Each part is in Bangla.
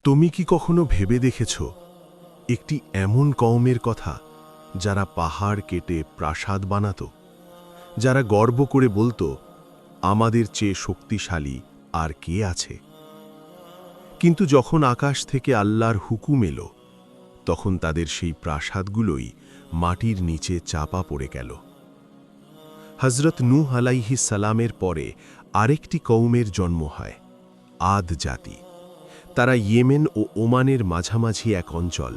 তুমি কি কখনো ভেবে দেখেছ একটি এমন কওমের কথা যারা পাহাড় কেটে প্রাসাদ বানাতো, যারা গর্ব করে বলতো আমাদের চেয়ে শক্তিশালী আর কে আছে? কিন্তু যখন আকাশ থেকে আল্লাহর হুকুম এলো, তখন তাদের সেই প্রাসাদগুলোই মাটির নিচে চাপা পড়ে গেল। হযরত নূহ আলাইহিস সালামের পরে আরেকটি কওমের জন্ম হয়, আদ জাতি। তারা ইয়েমেন ও ওমানের মাঝামাঝি এক অঞ্চল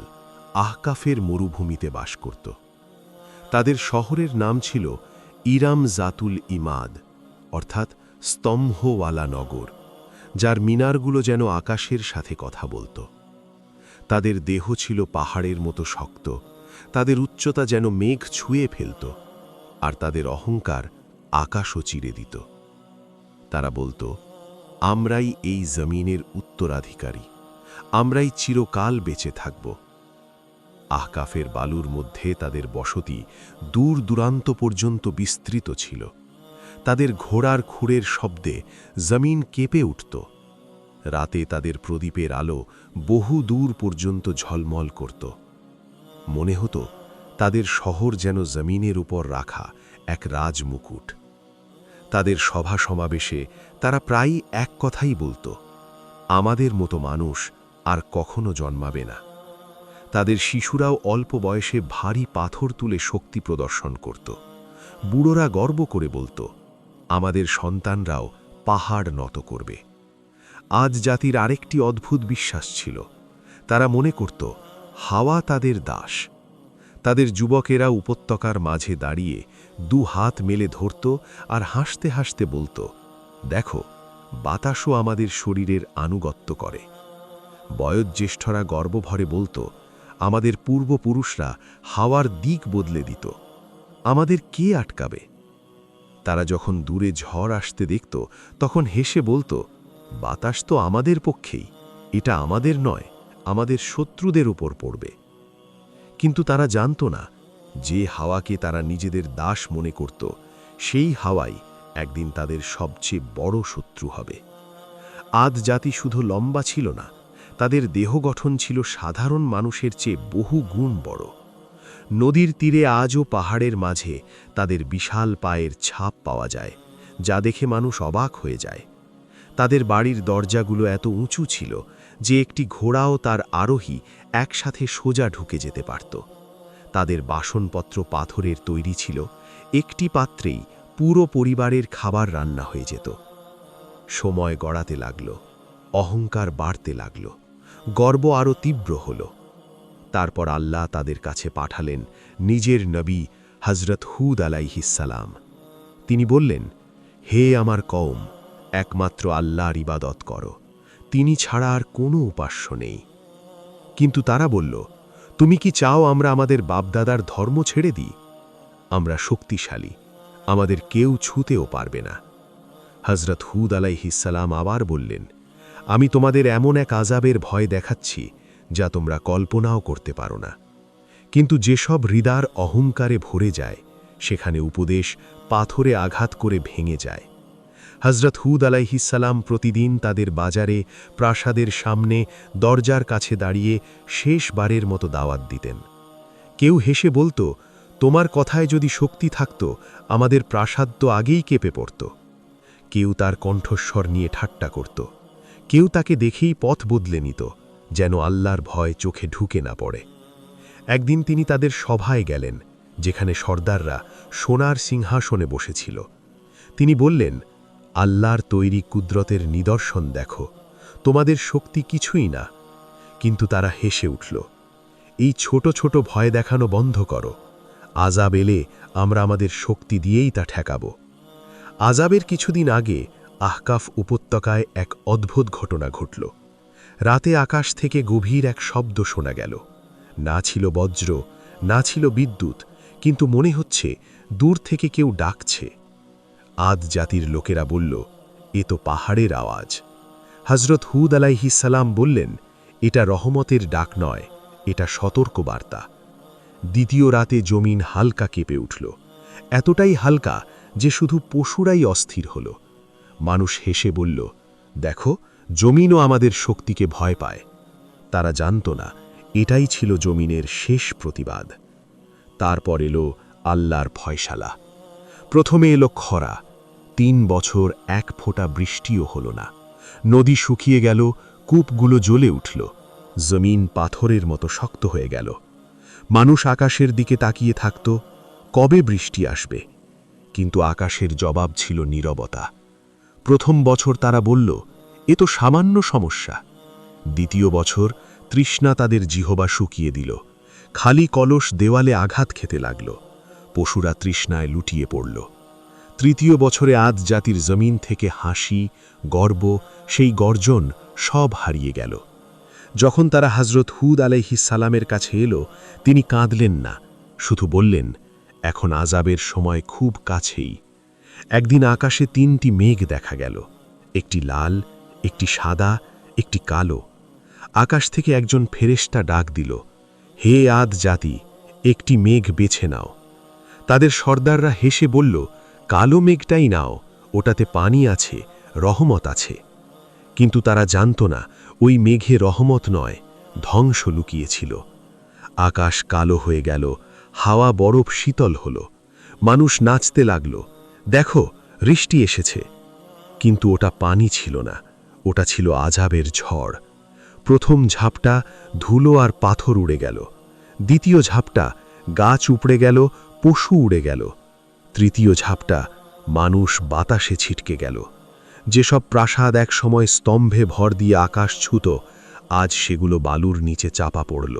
আহকাফের মরুভূমিতে বাস করত। তাদের শহরের নাম ছিল ইরাম জাতুল ইমাদ, অর্থাৎ স্তম্ভওয়ালা নগর, যার মিনারগুলো যেন আকাশের সাথে কথা বলত। তাদের দেহ ছিল পাহাড়ের মতো শক্ত, তাদের উচ্চতা যেন মেঘ ছুঁয়ে ফেলত, আর তাদের অহংকার আকাশও চিরে দিত। তারা বলতো, আমরাই এই জমিনের উত্তরাধিকারী, আমরাই চিরকাল বেঁচে থাকব। আহকাফের বালুর মধ্যে তাদের বসতি দূর দূরান্ত পর্যন্ত বিস্তৃত ছিল। তাদের ঘোড়ার খুঁড়ের শব্দে জমিন কেঁপে উঠত। রাতে তাদের প্রদীপের আলো বহু দূর পর্যন্ত ঝলমল করত। মনে হতো তাদের শহর যেন জমিনের উপর রাখা এক রাজমুকুট। তাদের সভা সমাবেশে তারা প্রায়ই এক কথাই বলতো, আমাদের মতো মানুষ আর কখনো জন্মাবে না। তাদের শিশুরাও অল্প বয়সে ভারী পাথর তুলে শক্তি প্রদর্শন করত। বুড়োরা গর্ব করে বলতো, আমাদের সন্তানরাও পাহাড় নত করবে। আজ জাতির আরেকটি অদ্ভুত বিশ্বাস ছিল। তারা মনে করত হাওয়া তাদের দাস। তাদের যুবকেরা উপত্যকার মাঝে দাঁড়িয়ে দু হাত মেলে ধরত আর হাসতে হাসতে বলতো, দেখো, বাতাসও আমাদের শরীরের আনুগত্য করে। বয়োজ্যেষ্ঠরা গর্বভরে বলতো, আমাদের পূর্বপুরুষরা হাওয়ার দিক বদলে দিত, আমাদের কে আটকাবে? তারা যখন দূরে ঝড় আসতে দেখত, তখন হেসে বলতো, বাতাস তো আমাদের পক্ষেই, এটা আমাদের নয়, আমাদের শত্রুদের উপর পড়বে। কিন্তু তারা জানত না, যে হাওয়াকে তারা নিজেদের দাস মনে করত, সেই হাওয়াই একদিন তাদের সবচেয়ে বড় শত্রু হবে। আদ জাতি শুধু লম্বা ছিল না, তাদের দেহ গঠন ছিল সাধারণ মানুষের চেয়ে বহু গুণ বড়। নদীর তীরে আজও পাহাড়ের মাঝে তাদের বিশাল পায়ের ছাপ পাওয়া যায়, যা দেখে মানুষ অবাক হয়ে যায়। তাদের বাড়ির দরজাগুলো এত উঁচু ছিল যে একটি ঘোড়াও তার আরোহী একসাথে সোজা ঢুকে যেতে পারত। তাদের বাসনপত্র পাথরের তৈরি ছিল, একটি পাত্রেই পুরো পরিবারের খাবার রান্না হয়ে যেত। সময় গড়াতে লাগল, অহংকার বাড়তে লাগল, গর্ব আরও তীব্র হল। তারপর আল্লাহ তাদের কাছে পাঠালেন নিজের নবী হযরত হুদ আলাইহিস সালাম। তিনি বললেন, হে আমার কওম, একমাত্র আল্লাহর ইবাদত করো, তিনি ছাড়া আর কোনো উপাস্য নেই। কিন্তু তারা বলল, তুমি কি চাও আমরা আমাদের বাপদাদার ধর্ম ছেড়ে দিই? আমরা শক্তিশালী, আমাদের কেউ ছুঁতেও পারবে না। হযরত হুদ আলাইহিস সালাম আবার বললেন, আমি তোমাদের এমন এক আযাবের ভয় দেখাচ্ছি যা তোমরা কল্পনাও করতে পারো না। কিন্তু যেসব হৃদয়ের অহংকারে ভরে যায়, সেখানে উপদেশ পাথরে আঘাত করে ভেঙে যায়। হযরত হুদ আলাইহিস সালাম প্রতিদিন তাদের বাজারে, প্রাসাদের সামনে, দরজার কাছে দাঁড়িয়ে শেষবারের মতো দাওয়াত দিতেন। কেউ হেসে বলতো, তোমার কথায় যদি শক্তি থাকত, আমাদের প্রাসাদ তো আগেই কেঁপে পড়ত। কেউ তার কণ্ঠস্বর নিয়ে ঠাট্টা করত, কেউ তাকে দেখেই পথ বদলে নিত, যেন আল্লাহর ভয় চোখে ঢুকে না পড়ে। একদিন তিনি তাদের সভায় গেলেন, যেখানে সর্দাররা সোনার সিংহাসনে বসেছিল। তিনি বললেন, আল্লাহর তৈরি কুদরতের নিদর্শন দেখো, তোমাদের শক্তি কিছুই না। কিন্তু তারা হেসে উঠল, এই ছোট ছোট ভয় দেখানো বন্ধ করো, আযাব এলে আমরা আমাদের শক্তি দিয়েই তা ঠেকাব। আযাবের কিছুদিন আগে আহকাফ উপত্যকায় এক অদ্ভুত ঘটনা ঘটল। রাতে আকাশ থেকে গভীর এক শব্দ শোনা গেল। না ছিল বজ্র, না ছিল বিদ্যুৎ, কিন্তু মনে হচ্ছে দূর থেকে কেউ ডাকছে। আদ জাতির লোকেরা বলল, এ তো পাহাড়ের আওয়াজ। হযরত হুদ আলাইহিস সালাম বললেন, এটা রহমতের ডাক নয়, এটা সতর্ক বার্তা। দ্বিতীয় রাতে জমিন হালকা কেঁপে উঠল, এতটাই হালকা যে শুধু পশুরাই অস্থির হল। মানুষ হেসে বলল, দেখো, জমিনও আমাদের শক্তিকে ভয় পায়। তারা জানত না এটাই ছিল জমিনের শেষ প্রতিবাদ। তারপর এলো আল্লাহর ফয়সালা। প্রথমে এলো খরা, 3 বছর 1 ফোঁটা বৃষ্টিও হলো না। নদী শুকিয়ে গেল, কূপগুলো জ্বলে উঠল, জমিন পাথরের মতো শক্ত হয়ে গেল। মানুষ আকাশের দিকে তাকিয়ে থাকত, কবে বৃষ্টি আসবে? কিন্তু আকাশের জবাব ছিল নীরবতা। প্রথম বছর তারা বলল, এ তো সামান্য সমস্যা। দ্বিতীয় বছর তৃষ্ণা তাদের জিহবা শুকিয়ে দিল, খালি কলস দেওয়ালে আঘাত খেতে লাগল, পশুরা তৃষ্ণায় লুটিয়ে পড়ল। তৃতীয় বছরে আদ জাতির জমিন থেকে হাসি, গর্ব, সেই গর্জন সব হারিয়ে গেল। যখন তারা হযরত হুদ আলাইহিস সালামের কাছে এলো, তিনি কাঁদলেন না, শুধু বললেন, এখন আযাবের সময় খুব কাছেই। একদিন আকাশে 3টি মেঘ দেখা গেল, একটি লাল, একটি সাদা, একটি কালো। আকাশ থেকে একজন ফেরেশতা ডাক দিল, হে আদ জাতি, একটি মেঘ বেছে নাও। তাদের সর্দাররা হেসে বলল, কালো মেঘটাই নাও, ওটাতে পানি আছে, রহমত আছে। কিন্তু তারা জানত না ওই মেঘে রহমত নয়, ধ্বংস লুকিয়েছিল। আকাশ কালো হয়ে গেল, হাওয়া বরফ শীতল হল, মানুষ নাচতে লাগল, দেখো বৃষ্টি এসেছে। কিন্তু ওটা পানি ছিল না, ওটা ছিল আযাবের ঝড়। প্রথম ঝাপটা ধুলো আর পাথর উড়ে গেল, দ্বিতীয় ঝাপটা গাছ উপড়ে গেল, পশু উড়ে গেল, তৃতীয় ঝাপটা মানুষ বাতাসে ছিটকে গেল। যেসব প্রাসাদ এক সময় স্তম্ভে ভর দিয়ে আকাশ ছুঁত, আজ সেগুলো বালুর নিচে চাপা পড়ল।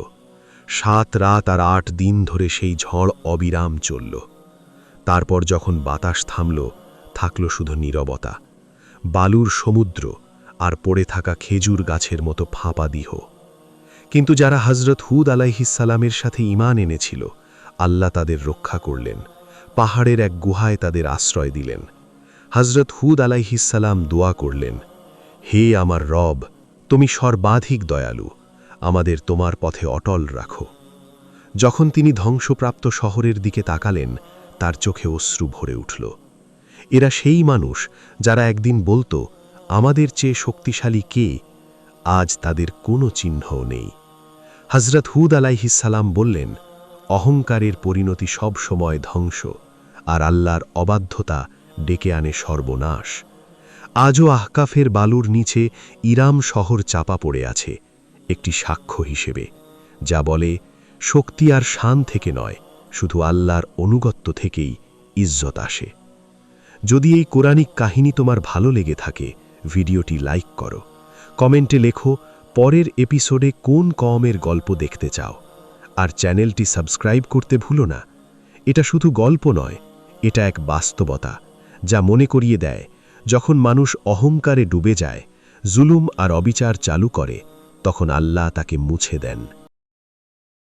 7 রাত আর 8 দিন ধরে সেই ঝড় অবিরাম চলল। তারপর যখন বাতাস থামল, থাকল শুধু নীরবতা, বালুর সমুদ্র আর পড়ে থাকা খেজুর গাছের মতো ফাঁপা দেহ। কিন্তু যারা হযরত হুদ আলাইহিস সালামের সাথে ঈমান এনেছিল, আল্লাহ তাদের রক্ষা করলেন, পাহাড়ের এক গুহায় তাদের আশ্রয় দিলেন। হযরত হুদ আলাইহিস সালাম দোয়া করলেন, হে আমার রব, তুমি সর্বাধিক দয়ালু, আমাদের তোমার পথে অটল রাখো। যখন তিনি ধ্বংসপ্রাপ্ত শহরের দিকে তাকালেন, তার চোখে অশ্রু ভরে উঠল। এরা সেই মানুষ যারা একদিন বলতো, আমাদের চেয়ে শক্তিশালী কে? আজ তাদের কোনো চিহ্নও নেই। হযরত হুদ আলাইহিস সালাম বললেন, অহংকারের পরিণতি সব সময় ধ্বংস, আর আল্লাহর অবাধ্যতা ডেকে আনে সর্বনাশ। আজও আহকাফের বালুর নিচে ইরাম শহর চাপা পড়ে আছে, একটি সাক্ষ্য হিসেবে, যা বলে শক্তি আর শান থেকে নয়, শুধু আল্লাহর অনুগত্য থেকেই ইজ্জত আসে। যদি এই কোরআনিক কাহিনী তোমার ভালো লেগে থাকে, ভিডিওটি লাইক করো, কমেন্টে লেখো পরের এপিসোডে কোন কওমের গল্প দেখতে চাও, আর চ্যানেলটি সাবস্ক্রাইব করতে ভুলো না। এটা শুধু গল্প নয়, এটা এক বাস্তবতা, যা মনে করিয়ে দেয়, যখন মানুষ অহংকারে ডুবে যায়, জুলুম আর অবিচার চালু করে, তখন আল্লাহ তাকে মুছে দেন।